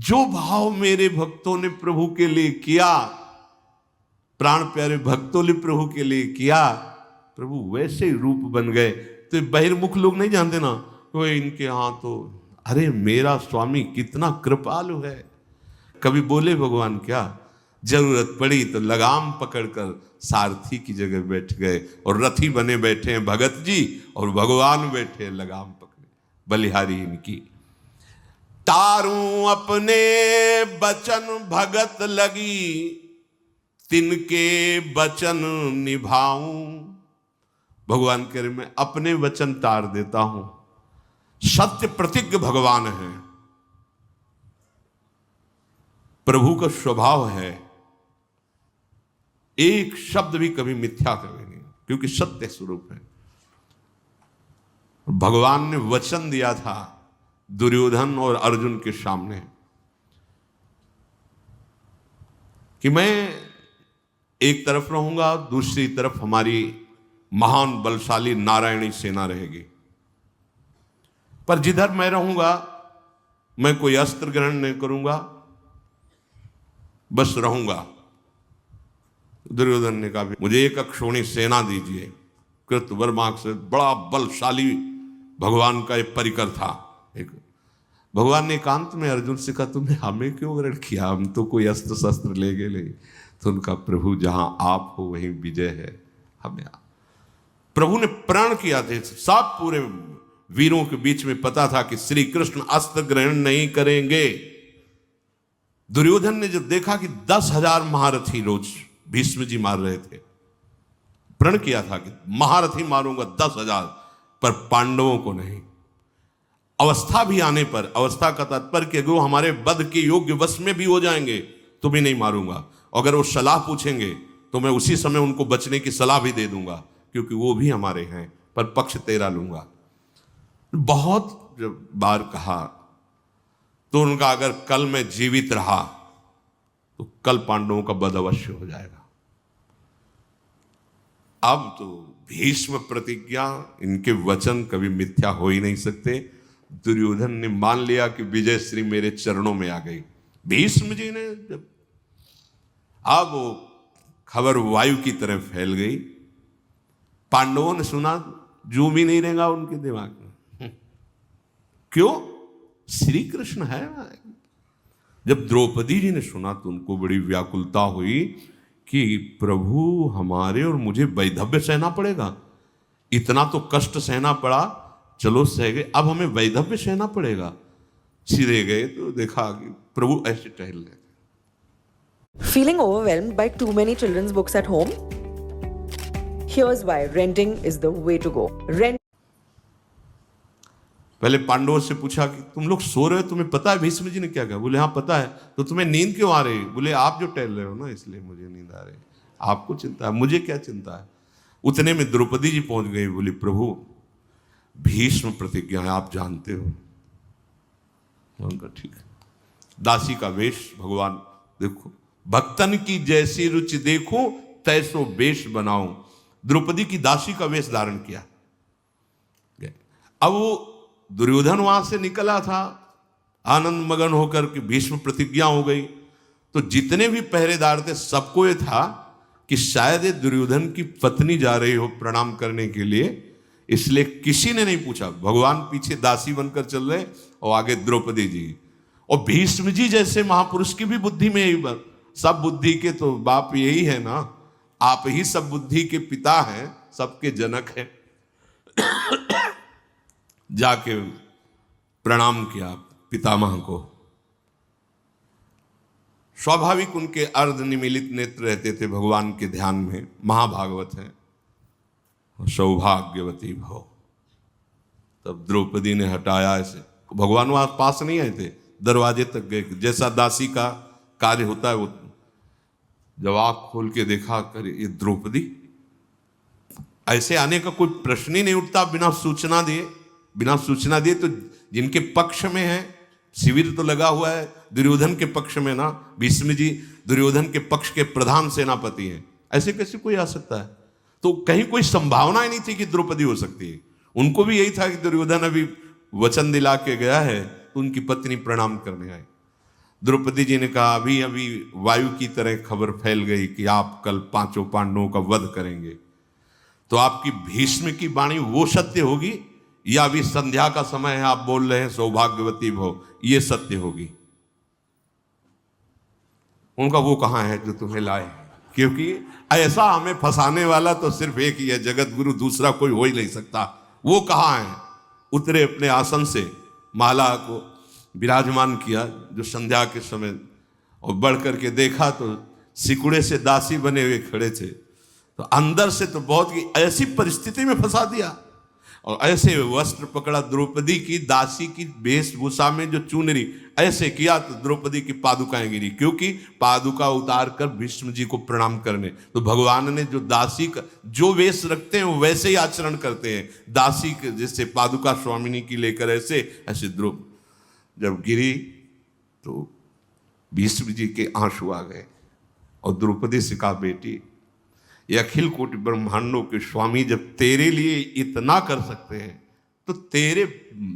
जो भाव मेरे भक्तों ने प्रभु के लिए किया, प्राण प्यारे भक्तों ने प्रभु के लिए किया, प्रभु वैसे ही रूप बन गए। तो बहिर्मुख लोग नहीं जानते ना, वो इनके यहाँ तो अरे मेरा स्वामी कितना कृपालु है। कभी बोले भगवान क्या, जरूरत पड़ी तो लगाम पकड़कर सारथी की जगह बैठ गए, और रथी बने बैठे हैं भगत जी, और भगवान बैठे लगाम पकड़े, बलिहारी इनकी। तारूं अपने बचन भगत लगी, तिनके बचन निभाऊं। भगवान कह रहे मैं अपने वचन तार देता हूं। सत्य प्रतिज्ञ भगवान है, प्रभु का स्वभाव है, एक शब्द भी कभी मिथ्या कभी नहीं, क्योंकि सत्य स्वरूप है। भगवान ने वचन दिया था दुर्योधन और अर्जुन के सामने कि मैं एक तरफ रहूंगा, दूसरी तरफ हमारी महान बलशाली नारायणी सेना रहेगी, पर जिधर मैं रहूंगा मैं कोई अस्त्र ग्रहण नहीं करूंगा, बस रहूंगा। दुर्योधन ने कहा मुझे एक अक्षोणी सेना दीजिए। कृतवर्मा से बड़ा बलशाली भगवान का एक परिकर था। एक भगवान ने एकांत में अर्जुन से कहा तुमने हमें क्यों ग्रहण किया, हम तो कोई अस्त्र शस्त्र ले गए नहीं। तो उनका प्रभु जहां आप हो वहीं विजय है, हमें प्रभु ने प्रण किया था। सब पूरे वीरों के बीच में पता था कि श्री कृष्ण अस्त्र ग्रहण नहीं करेंगे। दुर्योधन ने जब देखा कि 10,000 महारथी रोज भीष्म जी मार रहे थे, प्रण किया था कि महारथी मारूंगा 10,000, पर पांडवों को नहीं। अवस्था भी आने पर, अवस्था का तात्पर्य कि वो हमारे वध के योग्य वश में भी हो जाएंगे तो भी नहीं मारूंगा। अगर वो सलाह पूछेंगे तो मैं उसी समय उनको बचने की सलाह भी दे दूंगा, क्योंकि वो भी हमारे हैं, पर पक्ष तेरा लूंगा। बहुत बार कहा तो उनका अगर कल मैं जीवित रहा तो कल पांडवों का वध अवश्य हो जाएगा। अब तो भीष्म प्रतिज्ञा, इनके वचन कभी मिथ्या हो ही नहीं सकते। दुर्योधन ने मान लिया कि विजय श्री मेरे चरणों में आ गई। भीष्म जी ने जब, अब वो खबर वायु की तरह फैल गई। पांडवों ने सुना, जो भी नहीं रहेगा उनके दिमाग में, क्यों, श्री कृष्ण है। जब द्रौपदी जी ने सुना तो उनको बड़ी व्याकुलता हुई कि प्रभु हमारे और मुझे वैधव्य सहना पड़ेगा। इतना तो कष्ट सहना पड़ा, चलो सह गए, अब हमें वैधव्य सहना पड़ेगा। सिरे गए तो देखा कि प्रभु ऐसे टहल रहे थे। Feeling overwhelmed by too many children's books at home? Here's why renting is the way to go. पहले पांडवों से पूछा कि तुम लोग सो रहे हो, तुम्हें पता है भीष्म जी ने क्या कहा? बोले हाँ पता है। तो तुम्हें नींद क्यों आ रही? बोले आप जो टहल रहे हो ना इसलिए मुझे नींद आ रही। आपको चिंता है, मुझे क्या चिंता है। उतने में द्रौपदी जी पहुंच गई। बोली प्रभु भीष्म प्रतिज्ञा है, आप जानते हो। उनका ठीक है। दासी का वेश, भगवान देखो भक्तन की जैसी रुचि देखो तैसो वेश बनाऊं। द्रौपदी की दासी का वेश धारण किया। अब वो दुर्योधन वहां से निकला था आनंद मगन होकर कि भीष्म प्रतिज्ञा हो गई, तो जितने भी पहरेदार थे सबको ये था कि शायद ये दुर्योधन की पत्नी जा रही हो प्रणाम करने के लिए, इसलिए किसी ने नहीं पूछा। भगवान पीछे दासी बनकर चल रहे और आगे द्रौपदी जी। और भीष्म जी जैसे महापुरुष की भी बुद्धि में यही बात, सब बुद्धि के तो बाप यही है ना, आप ही सब बुद्धि के पिता हैं, सबके जनक हैं। जाके प्रणाम किया पितामह को। स्वाभाविक उनके अर्ध निमीलित नेत्र रहते थे भगवान के ध्यान में। महाभागवत है, सौभाग्यवती भव। तब द्रौपदी ने हटाया ऐसे। भगवान वहां पास नहीं आए थे, दरवाजे तक गए। जैसा दासी का कार्य होता है, वो जब आँख खोल के देखा, करे ये द्रौपदी, ऐसे आने का कोई प्रश्न ही नहीं उठता बिना सूचना दिए। बिना सूचना दिए तो जिनके पक्ष में है, शिविर तो लगा हुआ है दुर्योधन के पक्ष में ना। भीष्म जी दुर्योधन के पक्ष के प्रधान सेनापति हैं, ऐसे कैसे कोई आ सकता है? तो कहीं कोई संभावना ही नहीं थी कि द्रौपदी हो सकती है। उनको भी यही था कि दुर्योधन अभी वचन दिला के गया है तो उनकी पत्नी प्रणाम करने आई। द्रौपदी जी ने कहा अभी अभी वायु की तरह खबर फैल गई कि आप कल 5 पांडवों का वध करेंगे, तो आपकी भीष्म की वाणी वो सत्य होगी या अभी संध्या का समय है, आप बोल रहे हैं सौभाग्यवती भव, ये सत्य होगी? उनका वो कहाँ है जो तुम्हें लाए, क्योंकि ऐसा हमें फंसाने वाला तो सिर्फ एक ही है, जगत गुरु, दूसरा कोई हो ही नहीं सकता। वो कहाँ है? उतरे अपने आसन से, माला को विराजमान किया जो संध्या के समय, और बढ़ करके देखा तो सिकुड़े से दासी बने हुए खड़े थे। तो अंदर से तो बहुत की ऐसी परिस्थिति में फंसा दिया, और ऐसे वस्त्र पकड़ा द्रौपदी की, दासी की वेशभूषा में जो चुनरी ऐसे किया तो द्रौपदी की पादुकाएं गिरी, क्योंकि पादुका उतार कर भीष्म जी को प्रणाम करने। तो भगवान ने जो दासी का जो वेश रखते हैं वो वैसे ही आचरण करते हैं, दासी के जैसे पादुका स्वामिनी की लेकर ऐसे ऐसे द्रौपदी जब गिरी तो भीष्म जी के आंसू आ गए, और द्रौपदी से कहा बेटी, ये अखिल कोटि ब्रह्मांडों के स्वामी जब तेरे लिए इतना कर सकते हैं तो तेरे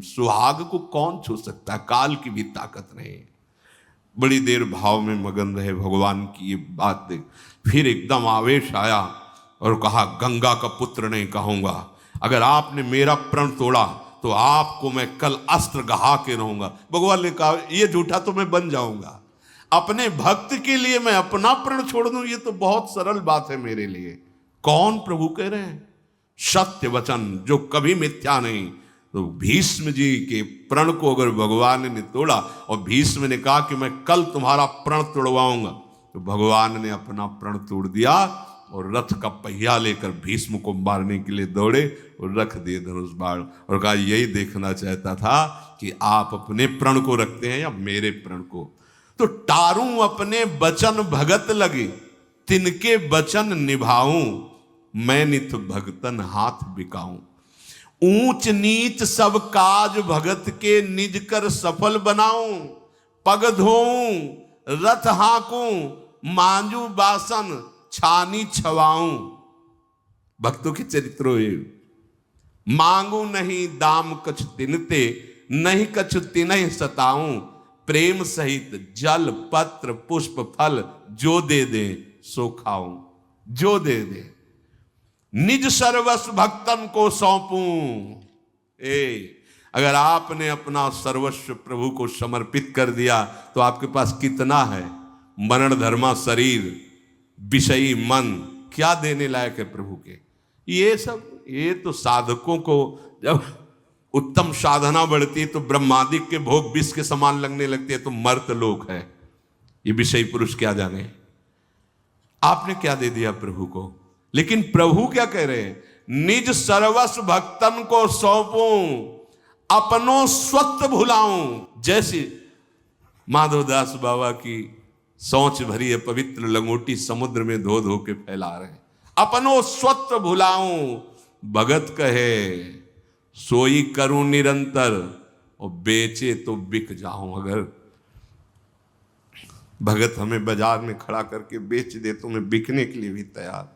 सुहाग को कौन छू सकता है? काल की भी ताकत नहीं। बड़ी देर भाव में मगन रहे, भगवान की ये बात देख फिर एकदम आवेश आया और कहा गंगा का पुत्र नहीं कहूंगा, अगर आपने मेरा प्रण तोड़ा तो आपको मैं कल अस्त्र गहा के रहूंगा। भगवान ने कहा ये झूठा तो मैं बन जाऊंगा, अपने भक्त के लिए मैं अपना प्रण छोड़ दूं, ये तो बहुत सरल बात है मेरे लिए। कौन प्रभु कह रहे हैं? सत्य वचन जो कभी मिथ्या नहीं। तो भीष्म जी के प्रण को अगर भगवान ने तोड़ा और भीष्म ने कहा कि मैं कल तुम्हारा प्रण तोड़वाऊंगा, तो भगवान ने अपना प्रण तोड़ दिया और रथ का पहिया लेकर भीष्म को मारने के लिए दौड़े और रख दिए धनुष बाण, और कहा यही देखना चाहता था कि आप अपने प्रण को रखते हैं या मेरे प्रण को। तो टारूं अपने बचन भगत लगे, तिनके बचन निभाऊं, मैं नित भगतन हाथ बिकाऊं। ऊंच नीच सब काज भगत के निज कर सफल बनाऊं, पग धोऊं रथ हाँकूं, मांजू बासन छानी छवाऊं। भक्तों के चरित्रों मांगू नहीं दाम कछु तिनते, नहीं कछु तिनहि सताऊं, प्रेम सहित जल पत्र पुष्प फल, जो दे दे सो खाऊं, जो दे दे। निज सर्वस्व भक्तन को सौंपूं। अगर आपने अपना सर्वस्व प्रभु को समर्पित कर दिया तो आपके पास कितना है? मरण धर्मा शरीर, विषयी मन, क्या देने लायक है प्रभु के? ये सब, ये तो साधकों को जब उत्तम साधना बढ़ती है तो ब्रह्मादिक के भोग विष के समान लगने लगते हैं, तो मर्त लोक है। ये विषयी पुरुष क्या जाने आपने क्या दे दिया प्रभु को। लेकिन प्रभु क्या कह रहे हैं? निज सर्वस्व भक्तन को सौंपूं, अपनों स्वत्व भुलाऊं। जैसे माधवदास बाबा की सोच भरी है पवित्र लंगोटी समुद्र में धो धो के फैला रहे हैं। अपनों स्वत्व भुलाऊं, भगत कहे सोई करूं निरंतर, और बेचे तो बिक जाऊं। अगर भगत हमें बाजार में खड़ा करके बेच दे तो मैं बिकने के लिए भी तैयार।